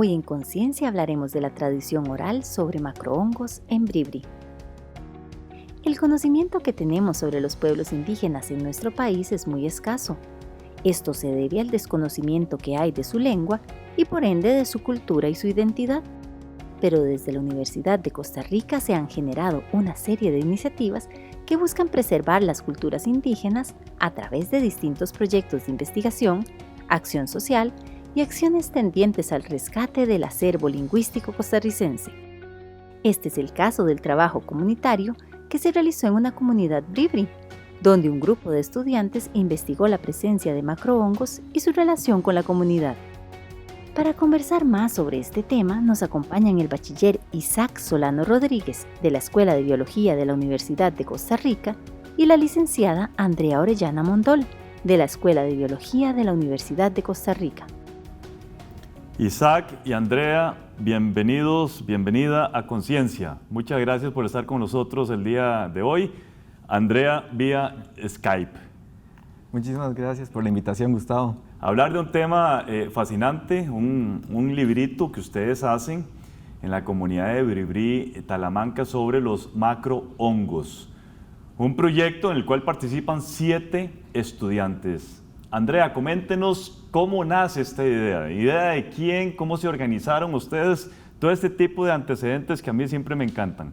Hoy en Conciencia hablaremos de la tradición oral sobre macrohongos en Bribri. El conocimiento que tenemos sobre los pueblos indígenas en nuestro país es muy escaso. Esto se debe al desconocimiento que hay de su lengua y por ende de su cultura y su identidad. Pero desde la Universidad de Costa Rica se han generado una serie de iniciativas que buscan preservar las culturas indígenas a través de distintos proyectos de investigación, acción social y acciones tendientes al rescate del acervo lingüístico costarricense. Este es el caso del trabajo comunitario que se realizó en una comunidad bribri, donde un grupo de estudiantes investigó la presencia de macrohongos y su relación con la comunidad. Para conversar más sobre este tema, nos acompañan el bachiller Isaac Solano Rodríguez, de la Escuela de Biología de la Universidad de Costa Rica, y la licenciada Andrea Orellana Mondol, de la Escuela de Biología de la Universidad de Costa Rica. Isaac y Andrea, bienvenidos, bienvenida a Conciencia. Muchas gracias por estar con nosotros el día de hoy. Andrea, vía Skype. Muchísimas gracias por la invitación, Gustavo. Hablar de un tema fascinante, un librito que ustedes hacen en la comunidad de Bribri, Talamanca, sobre los macrohongos. Un proyecto en el cual participan 7 estudiantes. Andrea, coméntenos cómo nace esta idea. ¿Idea de quién? ¿Cómo se organizaron ustedes? Todo este tipo de antecedentes que a mí siempre me encantan.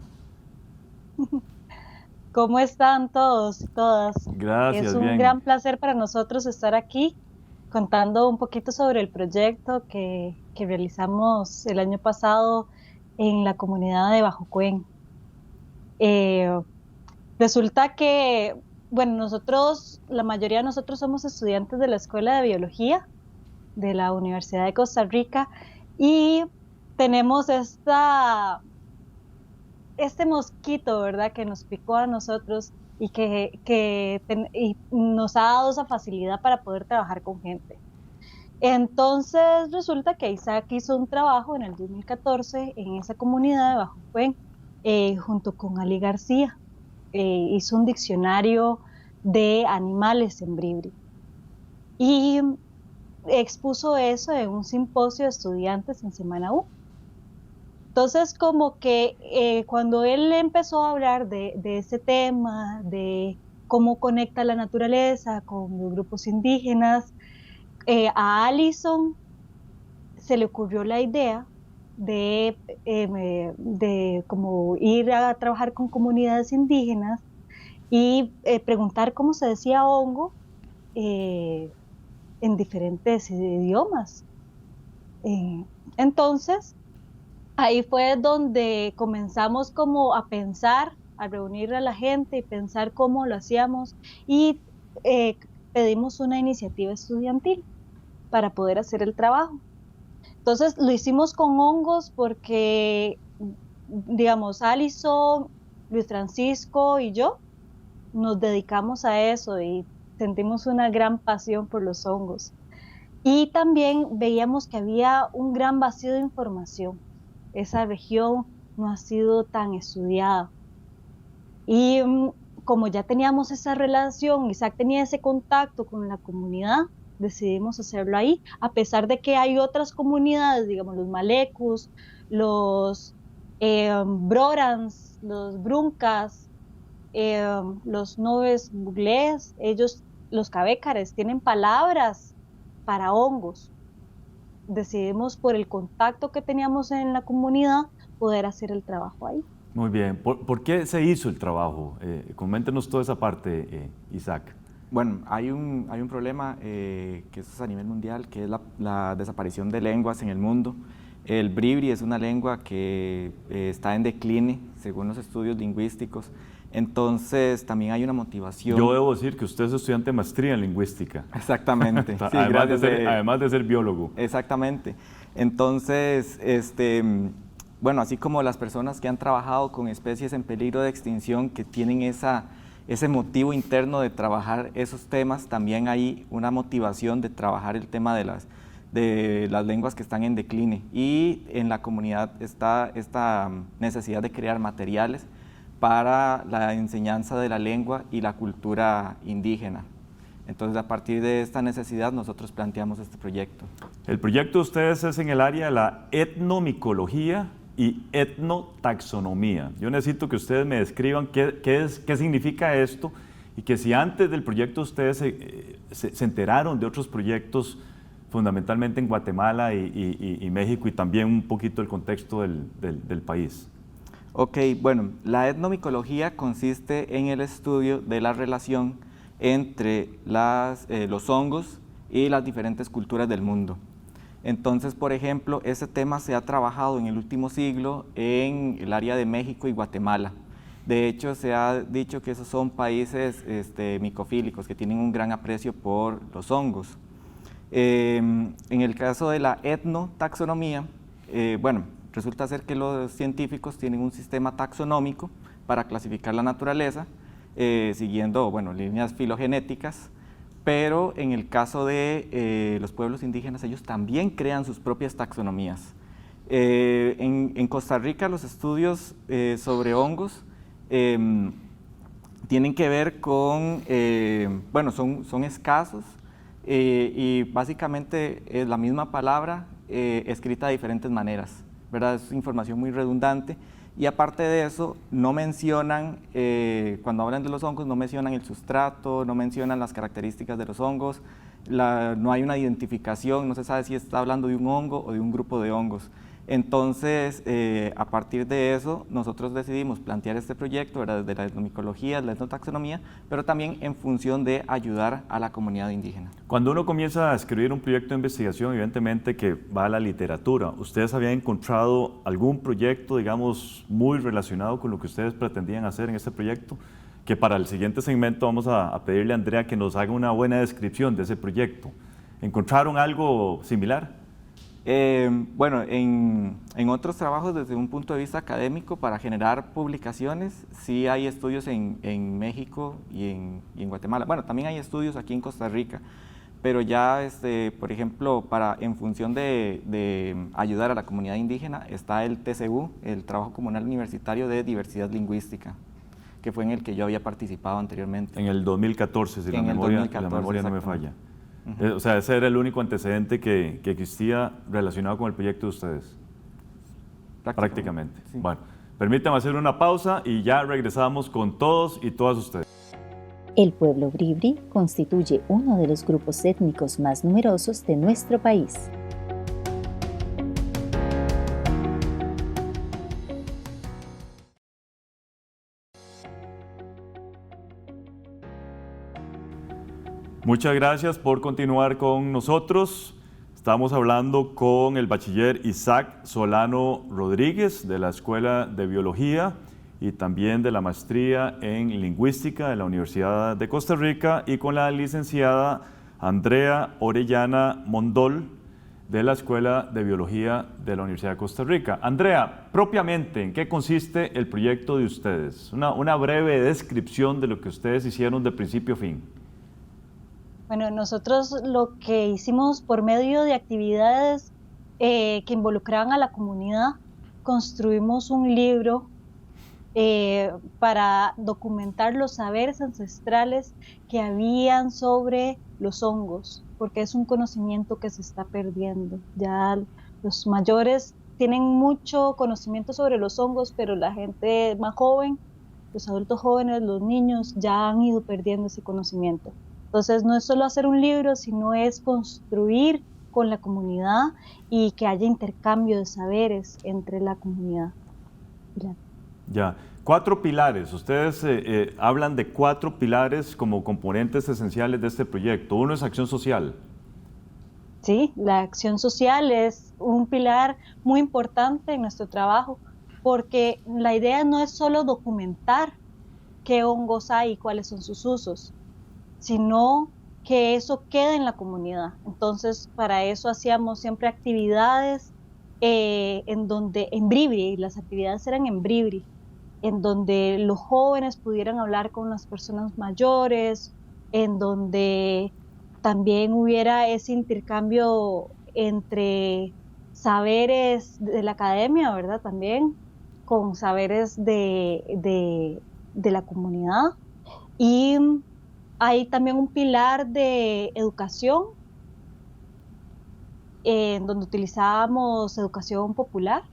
¿Cómo están todos y todas? Gracias, Es un bien. gran placer para nosotros estar aquí contando un poquito sobre el proyecto que realizamos el año pasado en la comunidad de Bajo Cuen. Resulta que, bueno, la mayoría de nosotros somos estudiantes de la Escuela de Biología de la Universidad de Costa Rica y tenemos este mosquito, ¿verdad?, que nos picó a nosotros y y nos ha dado esa facilidad para poder trabajar con gente. Entonces resulta que Isaac hizo un trabajo en el 2014 en esa comunidad de Bajo Cuen, junto con Ali García. Hizo un diccionario de animales en Bribri y expuso eso en un simposio de estudiantes en Semana U. Entonces, como que cuando él empezó a hablar de ese tema, de cómo conecta la naturaleza con los grupos indígenas, a Alison se le ocurrió la idea de como ir a trabajar con comunidades indígenas y preguntar cómo se decía hongo en diferentes idiomas. Entonces, ahí fue donde comenzamos como a pensar, a reunir a la gente y pensar cómo lo hacíamos y pedimos una iniciativa estudiantil para poder hacer el trabajo. Entonces lo hicimos con hongos porque, digamos, Alison, Luis Francisco y yo nos dedicamos a eso y sentimos una gran pasión por los hongos. Y también veíamos que había un gran vacío de información. Esa región no ha sido tan estudiada. Y como ya teníamos esa relación, Isaac tenía ese contacto con la comunidad, decidimos hacerlo ahí, a pesar de que hay otras comunidades, digamos los Malecus, los Brorans, los Bruncas, los Noves Buglés, ellos, los Cabécares, tienen palabras para hongos. Decidimos, por el contacto que teníamos en la comunidad, poder hacer el trabajo ahí. Muy bien. ¿Por qué se hizo el trabajo? Coméntenos toda esa parte, Isaac. Bueno, hay un problema que es a nivel mundial, que es la desaparición de lenguas en el mundo. El bribri es una lengua que está en decline, según los estudios lingüísticos. Entonces, también hay una motivación. Yo debo decir que usted es estudiante de maestría en lingüística. Exactamente. Sí, además de ser biólogo. Exactamente. Entonces, bueno, así como las personas que han trabajado con especies en peligro de extinción, que tienen ese motivo interno de trabajar esos temas, también hay una motivación de trabajar el tema de las lenguas que están en decline. Y en la comunidad está esta necesidad de crear materiales para la enseñanza de la lengua y la cultura indígena. Entonces, a partir de esta necesidad, nosotros planteamos este proyecto. El proyecto de ustedes es en el área de la etnomicología y etnotaxonomía. Yo necesito que ustedes me describan qué significa esto y que si antes del proyecto ustedes se enteraron de otros proyectos, fundamentalmente en Guatemala y México, y también un poquito el contexto del país. Ok, bueno, la etnomicología consiste en el estudio de la relación entre los hongos y las diferentes culturas del mundo. Entonces, por ejemplo, ese tema se ha trabajado en el último siglo en el área de México y Guatemala. De hecho, se ha dicho que esos son países micofílicos, que tienen un gran aprecio por los hongos. En el caso de la etnotaxonomía, bueno, resulta ser que los científicos tienen un sistema taxonómico para clasificar la naturaleza, siguiendo, bueno, líneas filogenéticas, pero en el caso de los pueblos indígenas, ellos también crean sus propias taxonomías. En Costa Rica, los estudios sobre hongos tienen que ver con, bueno, son escasos y básicamente es la misma palabra escrita de diferentes maneras, ¿verdad? Es información muy redundante. Y aparte de eso, no mencionan, cuando hablan de los hongos, no mencionan el sustrato, no mencionan las características de los hongos, no hay una identificación, no se sabe si está hablando de un hongo o de un grupo de hongos. Entonces, a partir de eso, nosotros decidimos plantear este proyecto, ¿verdad?, desde la etnomicología, la etnotaxonomía, pero también en función de ayudar a la comunidad indígena. Cuando uno comienza a escribir un proyecto de investigación, evidentemente que va a la literatura. ¿Ustedes habían encontrado algún proyecto, digamos, muy relacionado con lo que ustedes pretendían hacer en este proyecto? Que para el siguiente segmento vamos a pedirle a Andrea que nos haga una buena descripción de ese proyecto. ¿Encontraron algo similar? Bueno, en otros trabajos desde un punto de vista académico para generar publicaciones, sí hay estudios en México y en Guatemala. Bueno, también hay estudios aquí en Costa Rica, pero ya, por ejemplo, en función de ayudar a la comunidad indígena, está el TCU, el Trabajo Comunal Universitario de Diversidad Lingüística, que fue en el que yo había participado anteriormente. En el 2014, si la memoria no me falla. O sea, ese era el único antecedente que existía relacionado con el proyecto de ustedes. Prácticamente. Sí. Bueno, permítanme hacer una pausa y ya regresamos con todos y todas ustedes. El pueblo bribri constituye uno de los grupos étnicos más numerosos de nuestro país. Muchas gracias por continuar con nosotros. Estamos hablando con el bachiller Isaac Solano Rodríguez de la Escuela de Biología y también de la Maestría en Lingüística de la Universidad de Costa Rica y con la licenciada Andrea Orellana Mondol de la Escuela de Biología de la Universidad de Costa Rica. Andrea, propiamente, ¿en qué consiste el proyecto de ustedes? Una breve descripción de lo que ustedes hicieron de principio a fin. Bueno, nosotros lo que hicimos por medio de actividades que involucraban a la comunidad, construimos un libro para documentar los saberes ancestrales que habían sobre los hongos, porque es un conocimiento que se está perdiendo. Ya los mayores tienen mucho conocimiento sobre los hongos, pero la gente más joven, los adultos jóvenes, los niños, ya han ido perdiendo ese conocimiento. Entonces, no es solo hacer un libro, sino es construir con la comunidad y que haya intercambio de saberes entre la comunidad. Ya, 4 pilares. Ustedes hablan de 4 pilares como componentes esenciales de este proyecto. Uno es acción social. Sí, la acción social es un pilar muy importante en nuestro trabajo, porque la idea no es solo documentar qué hongos hay y cuáles son sus usos, sino que eso quede en la comunidad. Entonces, para eso hacíamos siempre actividades en Bribri, las actividades eran en Bribri, en donde los jóvenes pudieran hablar con las personas mayores, en donde también hubiera ese intercambio entre saberes de la academia, ¿verdad? También con saberes de la comunidad. Y Hay también un pilar de educación, en donde utilizábamos educación popular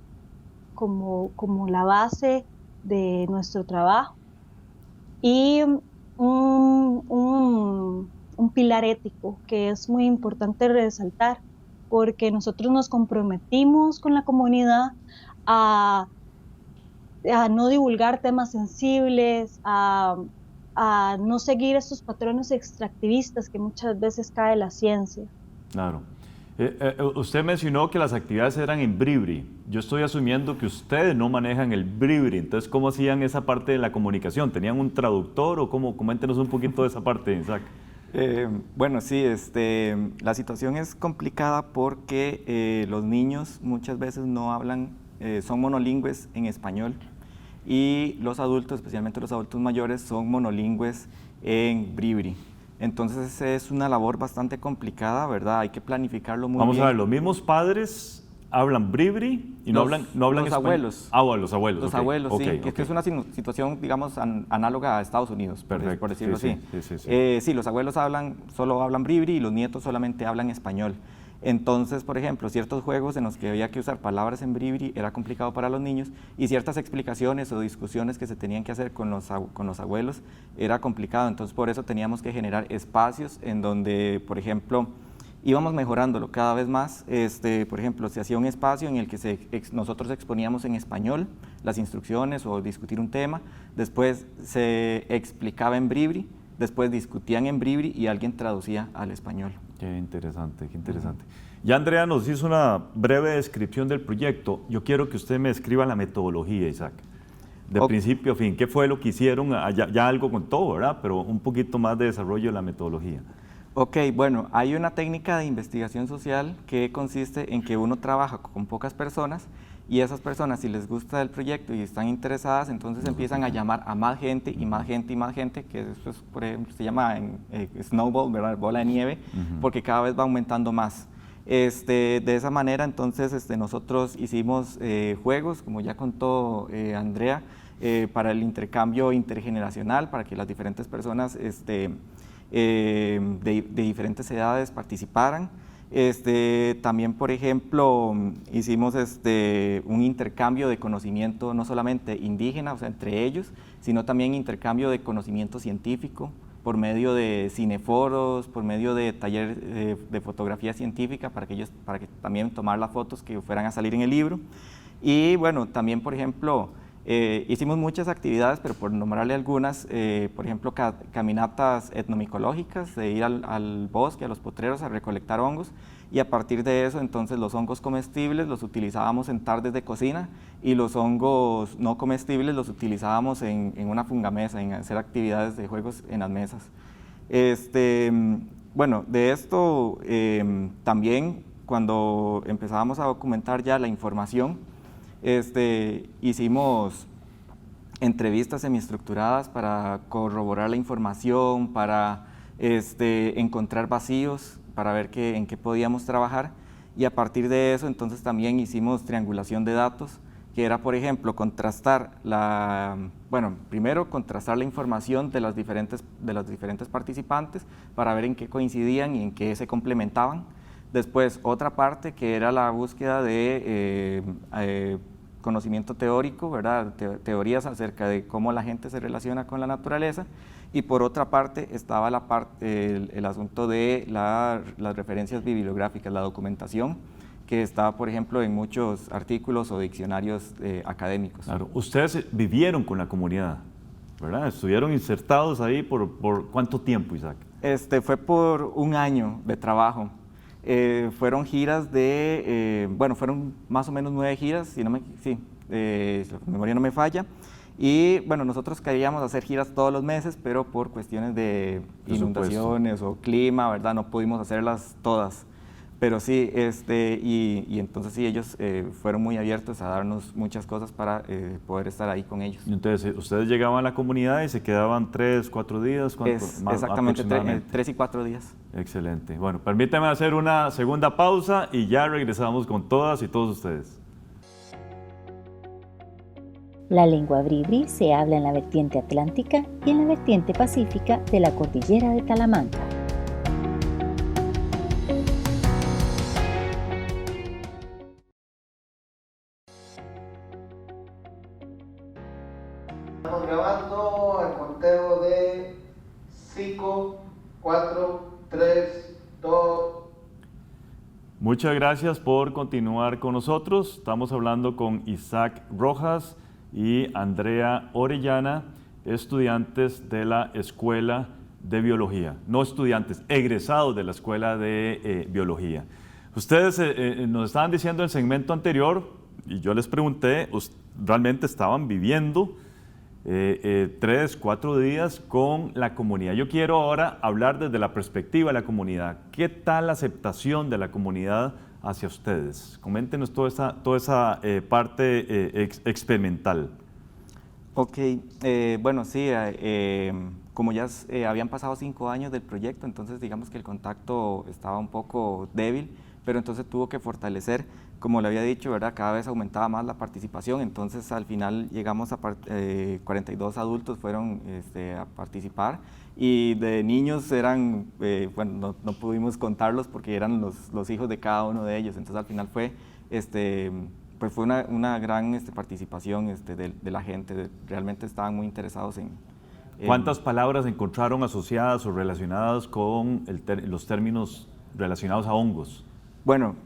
como la base de nuestro trabajo, y un pilar ético que es muy importante resaltar, porque nosotros nos comprometimos con la comunidad a, a no divulgar temas sensibles, a no seguir esos patrones extractivistas que muchas veces cae la ciencia. Claro. Usted mencionó que las actividades eran en Bribri. Yo estoy asumiendo que ustedes no manejan el Bribri, entonces ¿cómo hacían esa parte de la comunicación? ¿Tenían un traductor o cómo? Coméntenos un poquito de esa parte, Isaac. Bueno, sí, la situación es complicada porque los niños muchas veces no hablan, son monolingües en español, y los adultos, especialmente los adultos mayores, son monolingües en Bribri. Entonces es una labor bastante complicada, ¿verdad? Hay que planificarlo muy bien. Vamos a ver, los mismos padres hablan Bribri y no hablan los español. abuelos. Ah, bueno, los abuelos. Los okay. abuelos, okay, sí, okay. que es una situación, digamos, análoga a Estados Unidos, Perfecto. por decirlo sí, así. Sí. Sí, los abuelos solo hablan Bribri y los nietos solamente hablan español. Entonces, por ejemplo, ciertos juegos en los que había que usar palabras en Bribri era complicado para los niños, y ciertas explicaciones o discusiones que se tenían que hacer con los abuelos era complicado. Entonces, por eso teníamos que generar espacios en donde, por ejemplo, íbamos mejorándolo cada vez más. Por ejemplo, se hacía un espacio en el que nosotros exponíamos en español las instrucciones o discutir un tema, después se explicaba en Bribri, después discutían en Bribri y alguien traducía al español. Qué interesante, qué interesante. Ya Andrea nos hizo una breve descripción del proyecto. Yo quiero que usted me describa la metodología, Isaac. De principio a fin, ¿qué fue lo que hicieron? Ya algo con todo, ¿verdad? Pero un poquito más de desarrollo de la metodología. Ok, bueno, hay una técnica de investigación social que consiste en que uno trabaja con pocas personas, y esas personas, si les gusta el proyecto y están interesadas, entonces empiezan a llamar a más gente y más gente y más gente, que eso es, por ejemplo, se llama snowball, ¿verdad? Bola de nieve, porque cada vez va aumentando más. De esa manera, entonces, nosotros hicimos juegos, como ya contó Andrea, para el intercambio intergeneracional, para que las diferentes personas de diferentes edades participaran. También, por ejemplo, hicimos un intercambio de conocimiento, no solamente indígena, o sea, entre ellos, sino también intercambio de conocimiento científico por medio de cineforos, por medio de taller de fotografía científica, para que también tomar las fotos que fueran a salir en el libro. Y bueno, también, por ejemplo, hicimos muchas actividades, pero por nombrarle algunas, por ejemplo, caminatas etnomicológicas, de ir al bosque, a los potreros, a recolectar hongos, y a partir de eso, entonces, los hongos comestibles los utilizábamos en tardes de cocina, y los hongos no comestibles los utilizábamos en una fungamesa, en hacer actividades de juegos en las mesas. Bueno, de esto también, cuando empezábamos a documentar ya la información, hicimos entrevistas semiestructuradas para corroborar la información, para encontrar vacíos, para ver en qué podíamos trabajar, y a partir de eso entonces también hicimos triangulación de datos, que era, por ejemplo, primero contrastar la información de los diferentes participantes para ver en qué coincidían y en qué se complementaban. Después, otra parte que era la búsqueda de conocimiento teórico, ¿verdad? Teorías acerca de cómo la gente se relaciona con la naturaleza. Y por otra parte estaba el asunto de las referencias bibliográficas, la documentación, que está, por ejemplo, en muchos artículos o diccionarios académicos. Claro, ustedes vivieron con la comunidad, ¿verdad? Estuvieron insertados ahí por ¿cuánto tiempo, Isaac? Fue por un año de trabajo. Fueron giras fueron más o menos 9 giras, si la memoria no me falla. Y bueno, nosotros queríamos hacer giras todos los meses, pero por cuestiones de inundaciones o clima, ¿verdad? No pudimos hacerlas todas. Pero sí, y entonces sí, ellos fueron muy abiertos a darnos muchas cosas para poder estar ahí con ellos. Entonces, ustedes llegaban a la comunidad y se quedaban 3, 4 días. Exactamente, 3 y 4 días. Excelente. Bueno, permítanme hacer una segunda pausa y ya regresamos con todas y todos ustedes. La lengua bribri se habla en la vertiente atlántica y en la vertiente pacífica de la cordillera de Talamanca. Estamos grabando el conteo de 5, 4, 3, 2. Muchas gracias por continuar con nosotros. Estamos hablando con Isaac Rojas y Andrea Orellana, estudiantes de la Escuela de Biología. No estudiantes, egresados de la Escuela de Biología. Ustedes nos estaban diciendo en el segmento anterior, y yo les pregunté, ¿realmente estaban viviendo 3, 4 días con la comunidad? Yo quiero ahora hablar desde la perspectiva de la comunidad. ¿Qué tal la aceptación de la comunidad hacia ustedes? Coméntenos toda esa parte experimental. Ok, bueno, sí, como ya habían pasado 5 años del proyecto, entonces digamos que el contacto estaba un poco débil, pero entonces tuvo que fortalecer. Como le había dicho, ¿verdad? Cada vez aumentaba más la participación, entonces al final llegamos a 42 adultos fueron a participar, y de niños eran, bueno, no pudimos contarlos porque eran los hijos de cada uno de ellos, entonces al final fue, pues fue una gran participación de la gente, realmente estaban muy interesados en... ¿Cuántas palabras encontraron asociadas o relacionadas con los términos relacionados a hongos? Bueno,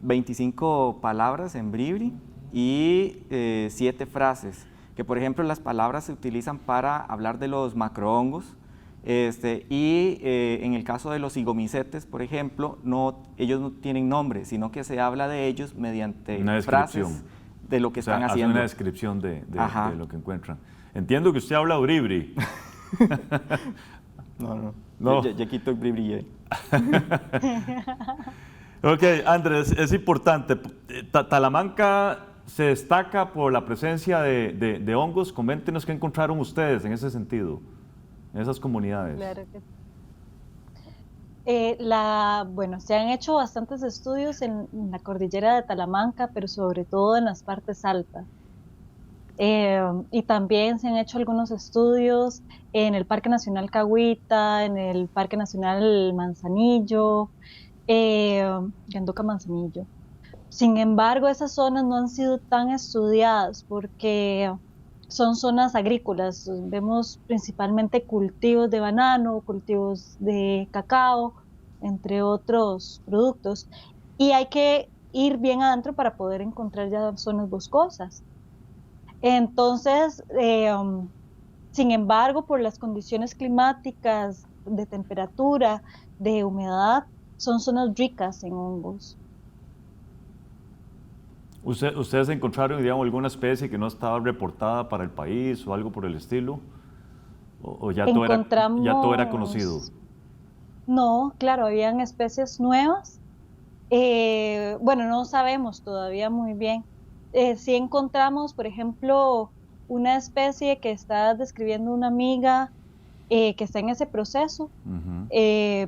25 palabras en bribri y 7 frases, que por ejemplo las palabras se utilizan para hablar de los macrohongos, y en el caso de los higomicetes, por ejemplo, ellos no tienen nombre, sino que se habla de ellos mediante frases de lo que están haciendo. Hace una descripción de lo que encuentran. Entiendo que usted habla bribri. No. Ya quito el bribri. Ok, Andrés, es importante. Talamanca se destaca por la presencia de hongos. Coméntenos qué encontraron ustedes en ese sentido, en esas comunidades. Claro que sí. Bueno, se han hecho bastantes estudios en la cordillera de Talamanca, pero sobre todo en las partes altas. Y también se han hecho algunos estudios en el Parque Nacional Cahuita, en el Parque Nacional Manzanillo, Gandoca Manzanillo. Sin embargo, esas zonas no han sido tan estudiadas porque son zonas agrícolas. Vemos principalmente cultivos de banano, cultivos de cacao, entre otros productos. Y hay que ir bien adentro para poder encontrar ya zonas boscosas. Entonces, sin embargo, por las condiciones climáticas, de temperatura, de humedad, son zonas ricas en hongos. ¿Ustedes encontraron, digamos, alguna especie que no estaba reportada para el país o algo por el estilo? ¿O ya todo era conocido? No, claro, habían especies nuevas. Bueno, no sabemos todavía muy bien. Sí encontramos, por ejemplo, una especie que está describiendo una amiga que está en ese proceso.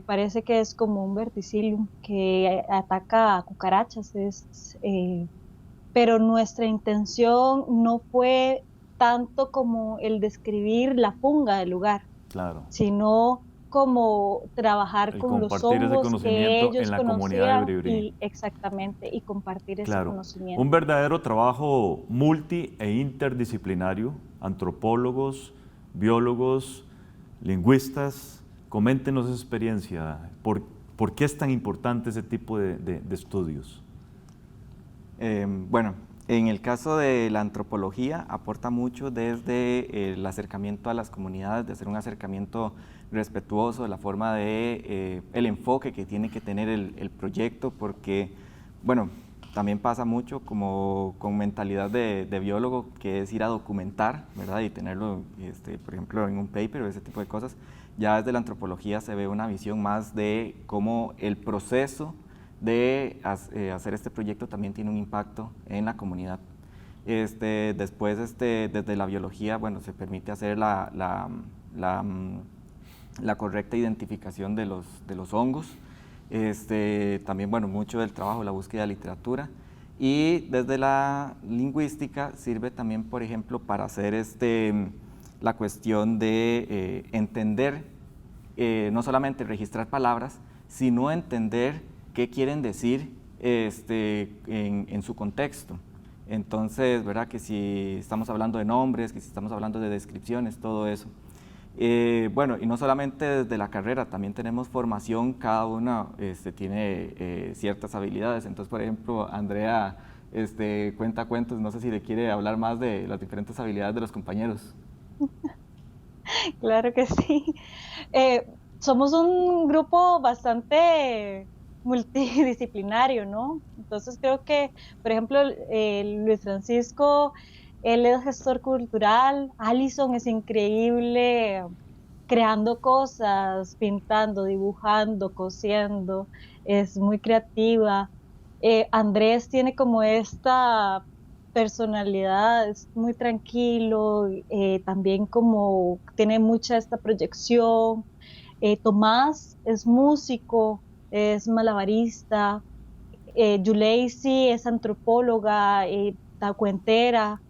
Parece que es como un verticillium que ataca a cucarachas, pero nuestra intención no fue tanto como el describir la funga del lugar, claro, sino como trabajar con los hongos que ellos en la comunidad de Bribri. Exactamente, y compartir ese conocimiento. Un verdadero trabajo multi e interdisciplinario, antropólogos, biólogos, lingüistas. Coméntenos esa experiencia. ¿Por qué es tan importante ese tipo de estudios? Bueno, en el caso de la antropología aporta mucho desde el acercamiento a las comunidades, de hacer un acercamiento respetuoso de la forma de el enfoque que tiene que tener el proyecto, porque, bueno, también pasa mucho como con mentalidad de biólogo, que es ir a documentar, ¿verdad? Y tenerlo, por ejemplo, en un paper o ese tipo de cosas. Ya desde la antropología se ve una visión más de cómo el proceso de hacer este proyecto también tiene un impacto en la comunidad. Después, desde la biología, bueno, se permite hacer la correcta identificación de los hongos. También, bueno, mucho del trabajo, la búsqueda de literatura. Y desde la lingüística sirve también, por ejemplo, para hacer la cuestión de entender, no solamente registrar palabras, sino entender qué quieren decir en su contexto. Entonces, ¿verdad? Que si estamos hablando de nombres, que si estamos hablando de descripciones, todo eso. Bueno, y no solamente desde la carrera, también tenemos formación, cada una tiene ciertas habilidades. Entonces, por ejemplo, Andrea cuenta cuentos, no sé si le quiere hablar más de las diferentes habilidades de los compañeros. Claro que sí. Somos un grupo bastante multidisciplinario, ¿no? Entonces creo que, por ejemplo, Luis Francisco, él es gestor cultural, Alison es increíble creando cosas, pintando, dibujando, cosiendo, es muy creativa. Andrés tiene como esta personalidad, es muy tranquilo, también como tiene mucha esta proyección. Tomás es músico, es malabarista. Yuleisi es antropóloga, cuentera.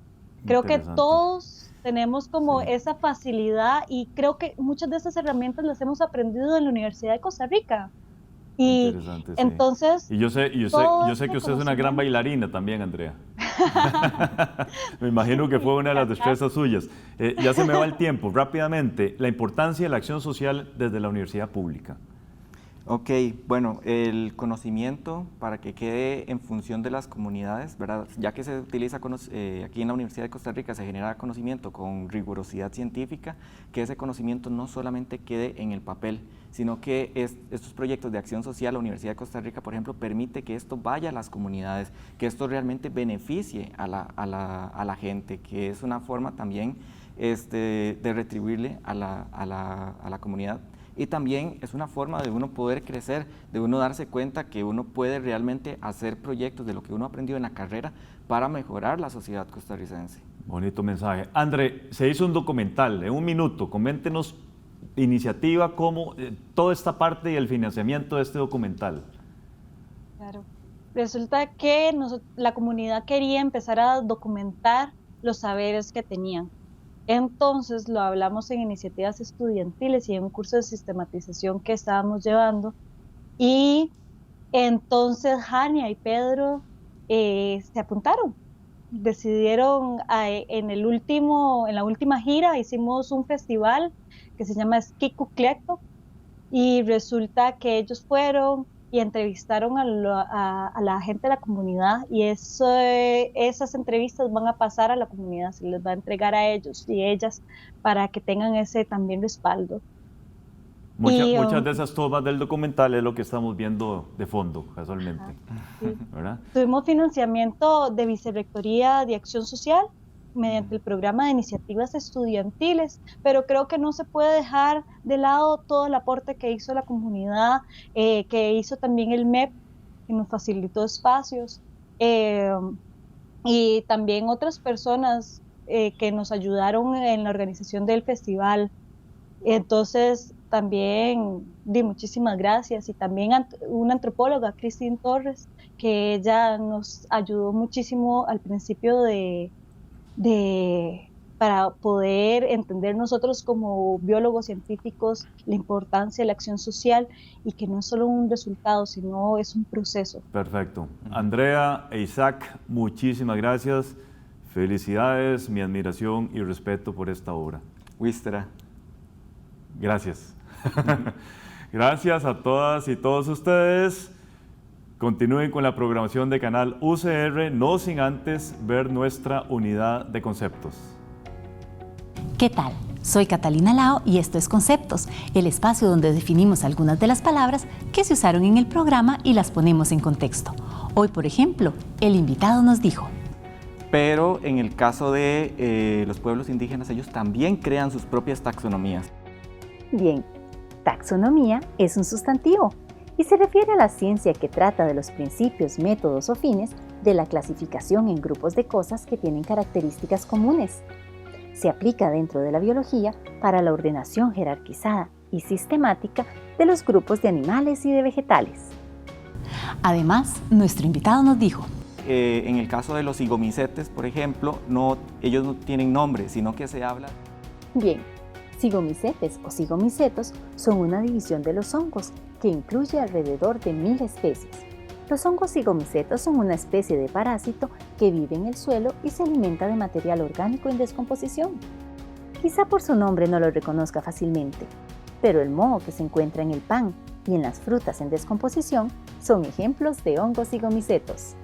Creo que todos tenemos como esa facilidad y creo que muchas de esas herramientas las hemos aprendido en la Universidad de Costa Rica. Y entonces... Sí. Y yo sé que usted es una gran bailarina también, Andrea. Me imagino que fue una de las destrezas suyas. Ya se me va el tiempo. Rápidamente, la importancia de la acción social desde la universidad pública. Ok, bueno, el conocimiento para que quede en función de las comunidades, ¿verdad? Ya que se utiliza aquí en la Universidad de Costa Rica, se genera conocimiento con rigurosidad científica, que ese conocimiento no solamente quede en el papel, sino que estos proyectos de acción social, la Universidad de Costa Rica, por ejemplo, permite que esto vaya a las comunidades, que esto realmente beneficie a la gente, que es una forma también de retribuirle a la comunidad. Y también es una forma de uno poder crecer, de uno darse cuenta que uno puede realmente hacer proyectos de lo que uno aprendió en la carrera para mejorar la sociedad costarricense. Bonito mensaje. André, se hizo un documental, en un minuto, coméntenos iniciativa, cómo, toda esta parte y el financiamiento de este documental. Claro. Resulta que la comunidad quería empezar a documentar los saberes que tenían. Entonces lo hablamos en iniciativas estudiantiles y en un curso de sistematización que estábamos llevando. Y entonces Jania y Pedro se apuntaron. Decidieron en la última gira hicimos un festival que se llama Skikucleto y resulta que ellos fueron y entrevistaron a la gente de la comunidad y esas entrevistas van a pasar a la comunidad, se les va a entregar a ellos y ellas para que tengan ese también respaldo. Muchas de esas tomas del documental es lo que estamos viendo de fondo, casualmente. Sí. ¿Verdad? Tuvimos financiamiento de Vicerrectoría de Acción Social mediante el programa de iniciativas estudiantiles, pero creo que no se puede dejar de lado todo el aporte que hizo la comunidad, que hizo también el MEP, que nos facilitó espacios, y también otras personas que nos ayudaron en la organización del festival. Entonces, también di muchísimas gracias y también una antropóloga, Christine Torres, que ella nos ayudó muchísimo al principio para poder entender nosotros como biólogos científicos la importancia de la acción social y que no es solo un resultado, sino es un proceso. Perfecto. Andrea e Isaac, muchísimas gracias. Felicidades, mi admiración y respeto por esta obra. Wistera. Gracias. Gracias a todas y todos ustedes. Continúen con la programación de Canal UCR, no sin antes ver nuestra unidad de conceptos. ¿Qué tal? Soy Catalina Lao y esto es Conceptos, el espacio donde definimos algunas de las palabras que se usaron en el programa y las ponemos en contexto. Hoy, por ejemplo, el invitado nos dijo: pero en el caso de los pueblos indígenas, ellos también crean sus propias taxonomías. Bien, taxonomía es un sustantivo y se refiere a la ciencia que trata de los principios, métodos o fines de la clasificación en grupos de cosas que tienen características comunes. Se aplica dentro de la biología para la ordenación jerarquizada y sistemática de los grupos de animales y de vegetales. Además, nuestro invitado nos dijo: en el caso de los zigomicetes, por ejemplo, ellos no tienen nombre, sino que se habla. Bien, zigomicetes o zigomicetos son una división de los hongos que incluye alrededor de 1000 especies. Los hongos zigomicetos son una especie de parásito que vive en el suelo y se alimenta de material orgánico en descomposición. Quizá por su nombre no lo reconozca fácilmente, pero el moho que se encuentra en el pan y en las frutas en descomposición son ejemplos de hongos zigomicetos.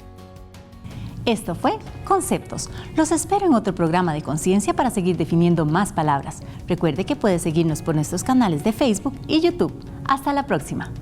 Esto fue Conceptos. Los espero en otro programa de conciencia para seguir definiendo más palabras. Recuerde que puede seguirnos por nuestros canales de Facebook y YouTube. Hasta la próxima.